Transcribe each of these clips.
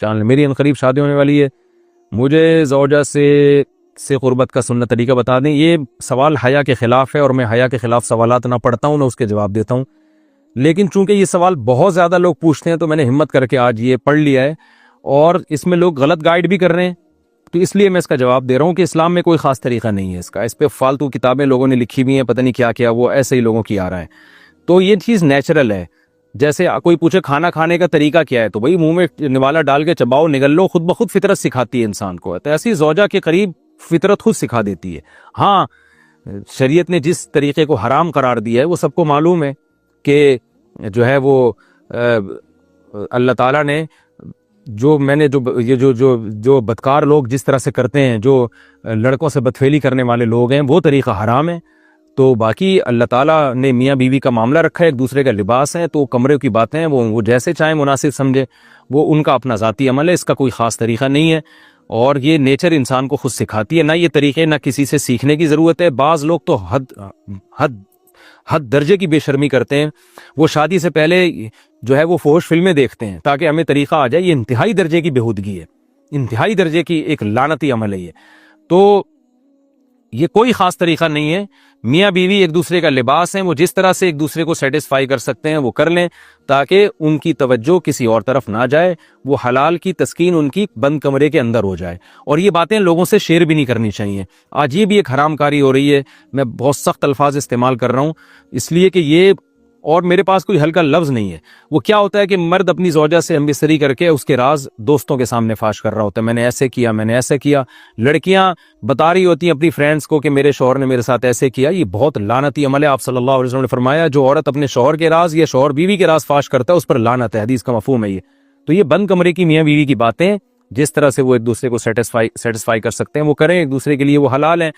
पहचान लें। मेरी अनकरीब शादी होने वाली है, मुझे ज़ौजा से क़ुरबत का सुन्नत तरीका बता दें। ये सवाल हया के ख़िलाफ़ है और मैं हया के ख़िलाफ़ सवालात ना पढ़ता हूँ ना उसके जवाब देता हूँ, लेकिन चूंकि ये सवाल बहुत ज़्यादा लोग पूछते हैं तो मैंने हिम्मत करके आज ये पढ़ लिया है और इसमें लोग गलत गाइड भी कर रहे हैं, तो इसलिए मैं इसका जवाब दे रहा हूँ कि इस्लाम में कोई ख़ास तरीका नहीं है इसका। इस पर फालतू किताबें लोगों ने लिखी हुई हैं, पता नहीं क्या क्या, वो ऐसे ही लोगों की आ रहा है। तो ये चीज़ नेचुरल है। जैसे कोई पूछे खाना खाने का तरीका क्या है, तो भाई मुंह में निवाला डाल के चबाओ, निगल लो, खुद ब खुद फितरत सिखाती है इंसान को। तो ऐसी ज़ौजा के करीब फितरत खुद सिखा देती है। हाँ, शरीयत ने जिस तरीके को हराम करार दिया है वो सबको मालूम है कि जो है वो अल्लाह ताला ने जो बदकार लोग जिस तरह से करते हैं, जो लड़कों से बदफेली करने वाले लोग हैं, वो तरीका हराम है। तो बाकी अल्लाह ताला ने मियाँ बीवी का मामला रखा है, एक दूसरे का लिबास है, तो कमरे की बातें हैं वो जैसे चाहे मुनासिब समझे, वो उनका अपना ज़ाती अमल है, इसका कोई ख़ास तरीका नहीं है और ये नेचर इंसान को खुद सिखाती है। ना ये तरीके ना किसी से सीखने की ज़रूरत है। बाज़ लोग तो हद दर्जे की बेशर्मी करते हैं, वो शादी से पहले जो है वो फोश फिल्में देखते हैं ताकि हमें तरीका आ जाए। ये इंतहाई दर्जे की बेहूदगी है, इंतहाई दर्जे की एक लानती अमल है ये। तो ये कोई खास तरीका नहीं है। मियाँ बीवी एक दूसरे का लिबास है, वो जिस तरह से एक दूसरे को सेटिस्फाई कर सकते हैं वो कर लें ताकि उनकी तवज्जो किसी और तरफ ना जाए, वो हलाल की तस्कीन उनकी बंद कमरे के अंदर हो जाए। और ये बातें लोगों से शेयर भी नहीं करनी चाहिए। आज ये भी एक हरामकारी हो रही है, मैं बहुत सख्त अल्फाज इस्तेमाल कर रहा हूँ इसलिए कि ये, और मेरे पास कोई हल्का लफ्ज़ नहीं है। वो क्या होता है कि मर्द अपनी ज़ौजा से हमबिस्तरी करके उसके राज दोस्तों के सामने फाश कर रहा होता है, मैंने ऐसे किया, मैंने ऐसे किया। लड़कियां बता रही होती हैं अपनी फ्रेंड्स को कि मेरे शौहर ने मेरे साथ ऐसे किया। ये बहुत लानती अमल है। आप सल्लल्लाहु अलैहि वसल्लम ने फरमाया जो औरत अपने शौहर के राज या शौहर बीवी के राज फाश करता है उस पर लानत है, हदीस का मफहूम है ये। तो ये बंद कमरे की मियाँ बीवी की बातें, जिस तरह से वो एक दूसरे को सेटिस्फाई कर सकते हैं वो करें, एक दूसरे के लिए वो हलाल है।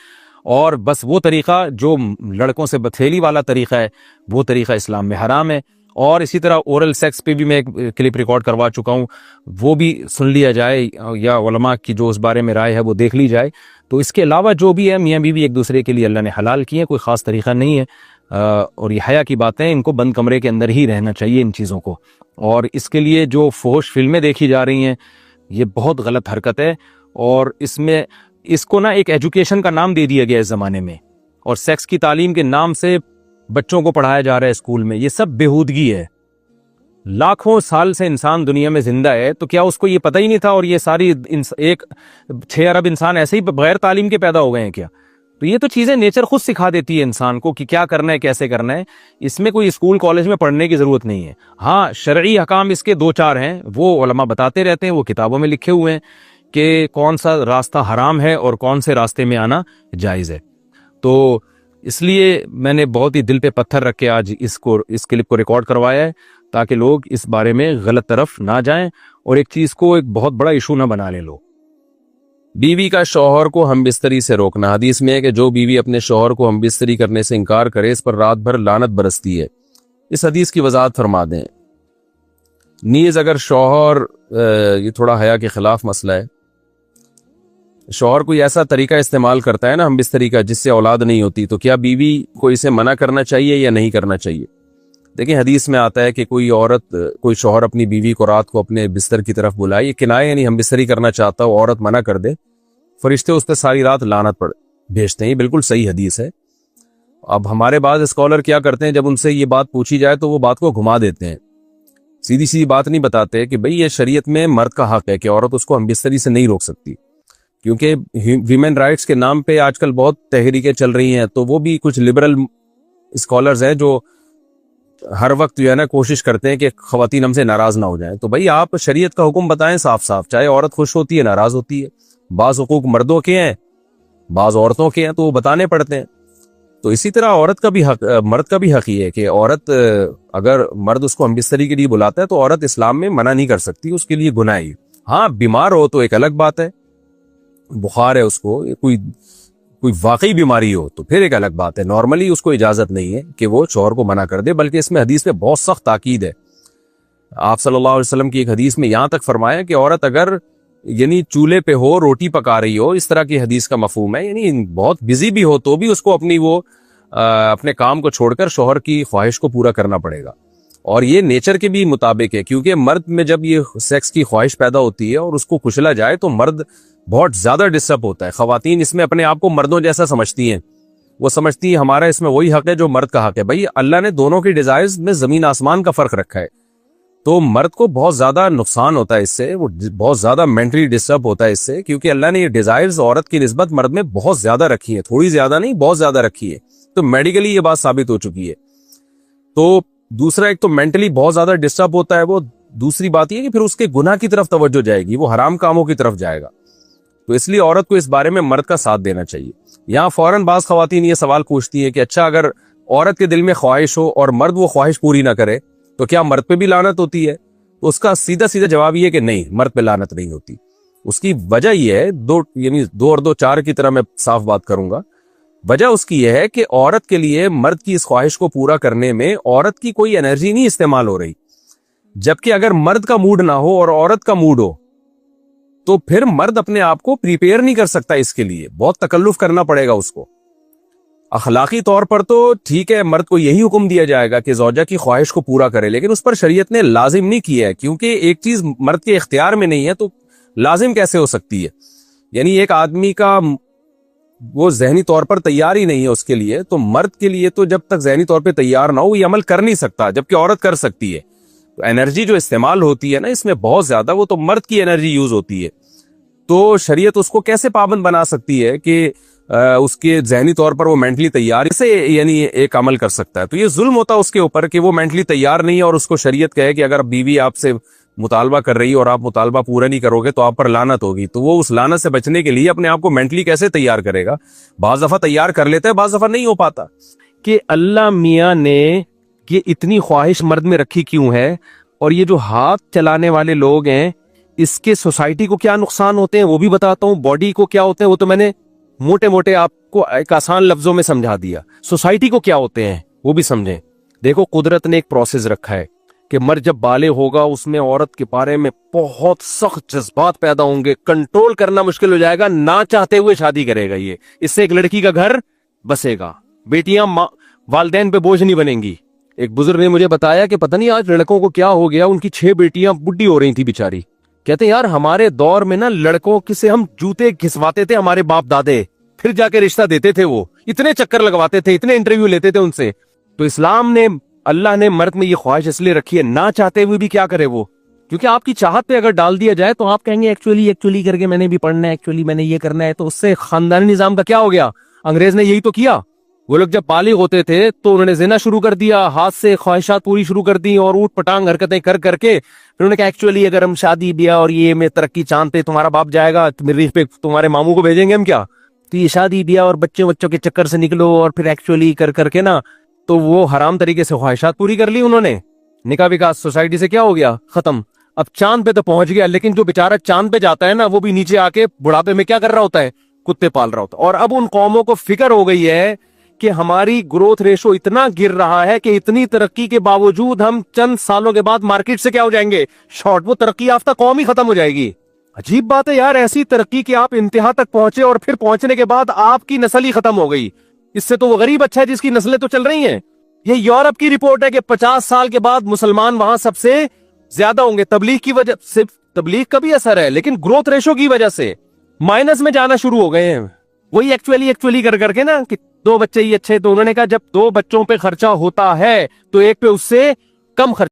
और बस वो तरीका जो लड़कों से बदफेली वाला तरीका है वो तरीका इस्लाम में हराम है। और इसी तरह ओरल सेक्स पे भी मैं एक क्लिप रिकॉर्ड करवा चुका हूँ, वो भी सुन लिया जाए या उलमा की जो उस बारे में राय है वो देख ली जाए। तो इसके अलावा जो भी है मियाँ बीवी एक दूसरे के लिए अल्लाह ने हलाल किए, कोई ख़ास तरीका नहीं है। और ये हया की बातें, इनको बंद कमरे के अंदर ही रहना चाहिए इन चीज़ों को। और इसके लिए जो फोश फिल्में देखी जा रही हैं ये बहुत गलत हरकत है और इसमें इसको ना एक एजुकेशन का नाम दे दिया गया इस ज़माने में और सेक्स की तालीम के नाम से बच्चों को पढ़ाया जा रहा है स्कूल में। ये सब बेहूदगी है। लाखों साल से इंसान दुनिया में जिंदा है, तो क्या उसको ये पता ही नहीं था और ये सारी एक 6 अरब इंसान ऐसे ही बगैर तालीम के पैदा हो गए हैं क्या? तो ये तो चीज़ें नेचर खुद सिखा देती है इंसान को कि क्या करना है, कैसे करना है। इसमें कोई स्कूल कॉलेज में पढ़ने की ज़रूरत नहीं है। हाँ, शरई हकाम इसके 2-4 हैं, वो उलमा बताते रहते हैं, वो किताबों में लिखे हुए हैं कि कौन सा रास्ता हराम है और कौन से रास्ते में आना जायज़ है। तो इसलिए मैंने बहुत ही दिल पे पत्थर रख के आज इस क्लिप को रिकॉर्ड करवाया है ताकि लोग इस बारे में गलत तरफ ना जाएं और एक चीज़ को एक बहुत बड़ा इशू ना बना लें लोग। बीवी का शौहर को हमबिस्तरी से रोकना। हदीस में है कि जो बीवी अपने शौहर को हमबिस्तरी करने से इनकार करे इस पर रात भर लानत बरसती है। इस हदीस की वजाहत फरमा दें। नीज़ अगर शौहर, ये थोड़ा हया के खिलाफ मसला है, शौहर कोई ऐसा तरीका इस्तेमाल करता है ना हमबिस्तरी का जिससे औलाद नहीं होती, तो क्या बीवी को इसे मना करना चाहिए या नहीं करना चाहिए? देखिए, हदीस में आता है कि कोई शौहर अपनी बीवी को रात को अपने बिस्तर की तरफ बुलाए, ये किनाया यानी हमबिस्तरी करना चाहता हो, औरत मना कर दे, फरिश्ते उस पर सारी रात लानत भेजते हैं। ये बिल्कुल सही हदीस है। अब हमारे बाद स्कॉलर क्या करते हैं, जब उनसे ये बात पूछी जाए तो वो बात को घुमा देते हैं, सीधी सीधी बात नहीं बताते कि भाई ये शरीयत में मर्द का हक है कि औरत उसको हमबिस्तरी से नहीं रोक सकती, क्योंकि ह्यूमन राइट्स के नाम पे आजकल बहुत तहरीकें चल रही हैं। तो वो भी कुछ लिबरल स्कॉलर्स हैं जो हर वक्त जो है ना कोशिश करते हैं कि खवातीन हमसे नाराज ना हो जाएं। तो भाई आप शरीयत का हुक्म बताएं साफ साफ, चाहे औरत खुश होती है नाराज होती है, बाज़ हुकूक मर्दों के हैं बाज़ औरतों के हैं, तो वो बताने पड़ते हैं। तो इसी तरह औरत का भी हक, मर्द का भी हक ही है कि औरत, अगर मर्द उसको हमबिस्तरी के लिए बुलाता है तो औरत इस्लाम में मना नहीं कर सकती, उसके लिए गुनाह है। हाँ, बीमार हो तो एक अलग बात है, बुखार है उसको, कोई वाकई बीमारी हो तो फिर एक अलग बात है। नॉर्मली उसको इजाजत नहीं है कि वो शौहर को मना कर दे, बल्कि इसमें हदीस में बहुत सख्त ताकीद है। आप सल्लल्लाहु अलैहि वसल्लम की एक हदीस में यहां तक फरमाया कि औरत अगर यानी चूल्हे पे हो, रोटी पका रही हो, इस तरह की हदीस का मफहूम है, यानी बहुत बिजी भी हो तो भी उसको अपने काम को छोड़कर शौहर की ख्वाहिश को पूरा करना पड़ेगा। और ये नेचर के भी मुताबिक है, क्योंकि मर्द में जब ये सेक्स की ख्वाहिश पैदा होती है और उसको कुचला जाए तो मर्द बहुत ज्यादा डिस्टर्ब होता है। खवातीन इसमें अपने आप को मर्दों जैसा समझती हैं, वो समझती है हमारा इसमें वही हक है जो मर्द का हक है। भाई अल्लाह ने दोनों की डिजायर्स में जमीन आसमान का फर्क रखा है, तो मर्द को बहुत ज्यादा नुकसान होता है इससे, वो बहुत ज्यादा मेंटली डिस्टर्ब होता है इससे, क्योंकि अल्लाह ने ये डिजायर्स औरत की निस्बत मर्द में बहुत ज्यादा रखी है, थोड़ी ज्यादा नहीं बहुत ज्यादा रखी है। तो मेडिकली ये बात साबित हो चुकी है। तो दूसरा, एक तो मेंटली बहुत ज्यादा डिस्टर्ब होता है वो, दूसरी बात यह कि फिर उसके गुनाह की तरफ तवज्जो जाएगी, वो हराम कामों की तरफ जाएगा। तो इसलिए औरत को इस बारे में मर्द का साथ देना चाहिए। यहाँ फौरन बाज खवातीन ये सवाल पूछती है कि अच्छा अगर औरत के दिल में ख्वाहिश हो और मर्द वो ख्वाहिश पूरी ना करे तो क्या मर्द पे भी लानत होती है? तो उसका सीधा सीधा जवाब ये कि नहीं, मर्द पे लानत नहीं होती। उसकी वजह यह है, दो और दो चार की तरह मैं साफ बात करूंगा। वजह उसकी यह है कि औरत के लिए मर्द की इस ख्वाहिश को पूरा करने में औरत की कोई एनर्जी नहीं इस्तेमाल हो रही, जबकि अगर मर्द का मूड ना हो और औरत का मूड हो तो फिर मर्द अपने आप को प्रिपेयर नहीं कर सकता, इसके लिए बहुत तकल्लुफ करना पड़ेगा उसको। अखलाकी तौर पर तो ठीक है, मर्द को यही हुक्म दिया जाएगा कि ज़ौजा की ख्वाहिश को पूरा करे, लेकिन उस पर शरीयत ने लाजिम नहीं किया है, क्योंकि एक चीज मर्द के इख्तियार में नहीं है तो लाजिम कैसे हो सकती है? यानी एक आदमी का वो जहनी तौर पर तैयार ही नहीं है उसके लिए, तो मर्द के लिए तो जब तक जहनी तौर पर तैयार ना हो ये अमल कर नहीं सकता, जबकि औरत कर सकती है। तो एनर्जी जो इस्तेमाल होती है ना इसमें बहुत ज्यादा, वो तो मर्द की एनर्जी यूज होती है। तो शरीयत उसको कैसे पाबंद बना सकती है कि उसके जहनी तौर पर वो मेंटली तैयार से यानी एक अमल कर सकता है? तो ये जुल्म होता है उसके ऊपर कि वो मेंटली तैयार नहीं है और उसको शरीयत कहे कि अगर बीवी आपसे मुतालबा कर रही है और आप मुतालबा पूरा नहीं करोगे तो आप पर लानत होगी। तो वो उस लानत से बचने के लिए अपने आप को मेंटली कैसे तैयार करेगा? बाज दफा तैयार कर लेता है, बाज दफा नहीं हो पाता। कि अल्लाह मियाँ ने ये इतनी ख्वाहिश मर्द में रखी क्यों है, और ये जो हाथ चलाने वाले लोग हैं इसके सोसाइटी को क्या नुकसान होते हैं वो भी बताता हूँ, बॉडी को क्या होते हैं वो तो मैंने मोटे मोटे आपको एक आसान लफ्जों में समझा दिया। सोसाइटी को क्या होते हैं वो भी समझें। देखो, कुदरत ने एक प्रोसेस रखा है कि मर्द जब बाले होगा उसमें औरत के बारे में बहुत सख्त जज्बात पैदा होंगे, कंट्रोल करना मुश्किल हो जाएगा, ना चाहते हुए शादी करेगा ये। इससे एक लड़की का घर बसेगा, बेटियां वालदैन पे बोझ नहीं बनेंगी। एक बुजुर्ग ने मुझे बताया कि पता नहीं आज लड़कों को क्या हो गया, उनकी 6 बेटियां बुढ़ी हो रही थी बेचारी। कहते यार हमारे दौर में ना लड़कों से हम जूते घिसवाते थे हमारे बाप दादे, फिर जाके रिश्ता देते थे, वो इतने चक्कर लगवाते थे, इतने इंटरव्यू लेते थे उनसे। तो इस्लाम ने, अल्लाह ने मर्द में ये ख्वाहिश इसलिए रखी है, ना चाहते हुए भी क्या करे वो, क्योंकि आपकी चाहत पे अगर डाल दिया जाए तो आप कहेंगे एक्चुअली करके मैंने भी पढ़ना है, एक्चुअली मैंने ये करना है, तो उससे खानदानी निजाम का क्या हो गया? अंग्रेज ने यही तो किया। वो लोग जब बालिग होते थे तो उन्होंने जिना शुरू कर दिया, हाथ से ख्वाहिशात पूरी शुरू कर दी और ऊट पटांग हरकतें कर करके फिर उन्होंने कहा एक्चुअली अगर हम शादी ब्याह और ये में तरक्की चांद पे तुम्हारा बाप जाएगा, मरीख पे तुम्हारे मामू को भेजेंगे हम क्या? तो ये शादी ब्याह और बच्चों के चक्कर से निकलो और फिर एक्चुअली कर करके ना, तो वो हराम तरीके से ख्वाहिशात पूरी कर ली उन्होंने। निकाह विकास सोसाइटी से क्या हो गया? खत्म। अब चांद पे तो पहुंच गया, लेकिन जो बेचारा चांद पे जाता है ना वो भी नीचे आके बुढ़ापे में क्या कर रहा होता है? कुत्ते पाल रहा होता है। और अब उन कौमों को फिक्र हो गई है कि हमारी ग्रोथ रेशो इतना गिर रहा है कि इतनी तरक्की के बावजूद हम चंद सालों के बाद मार्केट से क्या हो जाएंगे? शॉर्ट। वो तरक्की याफ्ता कौम ही खत्म हो जाएगी। अजीब बात है यार, ऐसी तरक्की कि आप इंतहा तक पहुंचे और फिर पहुंचने के बाद आपकी नस्ल ही खत्म हो गई। इससे तो वो गरीब अच्छा है जिसकी नस्लें तो चल रही हैं। ये यूरोप की रिपोर्ट है कि 50 साल के बाद मुसलमान वहां सबसे ज्यादा होंगे। तबलीग की वजह, सिर्फ तबलीग का भी असर है, लेकिन ग्रोथ रेशो की वजह से माइनस में जाना शुरू हो गए हैं। वही एक्चुअली कर करके ना कि 2 बच्चे ही अच्छे। तो उन्होंने कहा जब 2 बच्चों पे खर्चा होता है तो एक पे उससे कम खर्चा